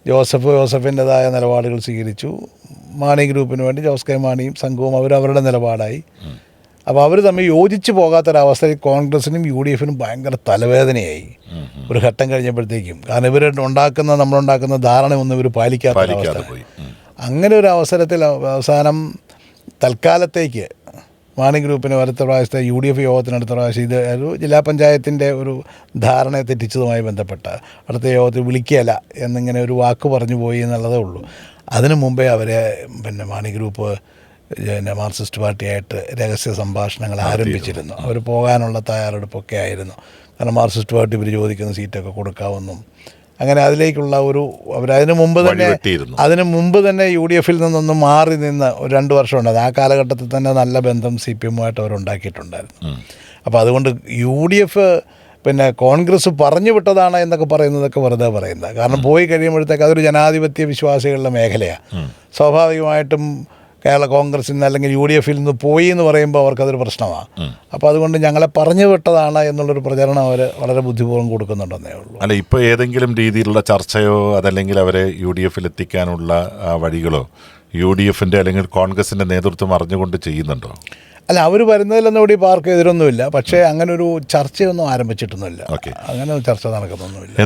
ജോസഫിൻ്റെതായ നിലപാടുകൾ സ്വീകരിച്ചു. മാണി ഗ്രൂപ്പിന് വേണ്ടി ജോസ് കെ മാണിയും സംഘവും അവരവരുടെ നിലപാടായി. അപ്പോൾ അവർ തമ്മിൽ യോജിച്ച് പോകാത്തൊരവസ്ഥയിൽ കോൺഗ്രസിനും യു ഡി എഫിനും ഭയങ്കര തലവേദനയായി ഒരു ഘട്ടം കഴിഞ്ഞപ്പോഴത്തേക്കും. കാരണം നമ്മളുണ്ടാക്കുന്ന ധാരണ ഒന്നും ഇവർ പാലിക്കാത്ത അവസ്ഥ. അങ്ങനെ ഒരു അവസരത്തിൽ അവസാനം തൽക്കാലത്തേക്ക് മാണി ഗ്രൂപ്പിന് അടുത്ത പ്രാവശ്യത്തെ യു ഡി എഫ് യോഗത്തിന് അടുത്ത പ്രാവശ്യം ഇത് ഒരു ജില്ലാ പഞ്ചായത്തിൻ്റെ ഒരു ധാരണയെ തെറ്റിച്ചതുമായി ബന്ധപ്പെട്ട അടുത്ത യോഗത്തിൽ വിളിക്കുകയില്ല എന്നിങ്ങനെ ഒരു വാക്ക് പറഞ്ഞു പോയി എന്നുള്ളതേ ഉള്ളൂ. അതിനു മുമ്പേ അവരെ മാണി ഗ്രൂപ്പ് മാർക്സിസ്റ്റ് പാർട്ടിയായിട്ട് രഹസ്യ സംഭാഷണങ്ങൾ ആരംഭിച്ചിരുന്നു. അവർ പോകാനുള്ള തയ്യാറെടുപ്പൊക്കെ ആയിരുന്നു. കാരണം മാർക്സിസ്റ്റ് പാർട്ടി ഇവർ ചോദിക്കുന്ന സീറ്റൊക്കെ കൊടുക്കാമെന്നും അങ്ങനെ അതിലേക്കുള്ള അവരതിനു മുമ്പ് തന്നെ യു ഡി എഫിൽ നിന്നൊന്നും മാറി നിന്ന് ഒരു 2 വർഷം ഉണ്ടായിരുന്നു. ആ കാലഘട്ടത്തിൽ തന്നെ നല്ല ബന്ധം സി പി എമ്മുമായിട്ട് അവരുണ്ടാക്കിയിട്ടുണ്ടായിരുന്നു. അപ്പോൾ അതുകൊണ്ട് യു ഡി എഫ് കോൺഗ്രസ് പറഞ്ഞു വിട്ടതാണ് എന്നൊക്കെ പറയുന്നതൊക്കെ വെറുതെ പറയുന്നത്. കാരണം പോയി കഴിയുമ്പോഴത്തേക്ക് അതൊരു ജനാധിപത്യ വിശ്വാസികളുടെ മേഖലയാണ്. സ്വാഭാവികമായിട്ടും കേരള കോൺഗ്രസിൽ നിന്ന് അല്ലെങ്കിൽ യു ഡി എഫിൽ നിന്ന് പോയി എന്ന് പറയുമ്പോൾ അവർക്കതൊരു പ്രശ്നമാണ്. അപ്പോൾ അതുകൊണ്ട് ഞങ്ങളെ പറഞ്ഞു വിട്ടതാണ് എന്നുള്ളൊരു പ്രചരണം അവർ വളരെ ബുദ്ധിപൂർവ്വം കൊടുക്കുന്നുണ്ടെന്നേ ഉള്ളൂ. അല്ല, ഇപ്പോൾ ഏതെങ്കിലും രീതിയിലുള്ള ചർച്ചയോ അതല്ലെങ്കിൽ അവരെ യു ഡി എഫിൽ എത്തിക്കാനുള്ള വഴികളോ യു ഡി എഫിൻ്റെ അല്ലെങ്കിൽ കോൺഗ്രസിൻ്റെ നേതൃത്വം അറിഞ്ഞുകൊണ്ട് ചെയ്യുന്നുണ്ടോ? അല്ല, അവർ വരുന്നതിലൊന്നും ഇവിടെ ഇപ്പോൾ ആർക്കും എതിരൊന്നുമില്ല. പക്ഷേ അങ്ങനെ ഒരു ചർച്ചയൊന്നും ആരംഭിച്ചിട്ടൊന്നുമില്ല. അങ്ങനെ ചർച്ച നടക്കുന്നൊന്നുമില്ല.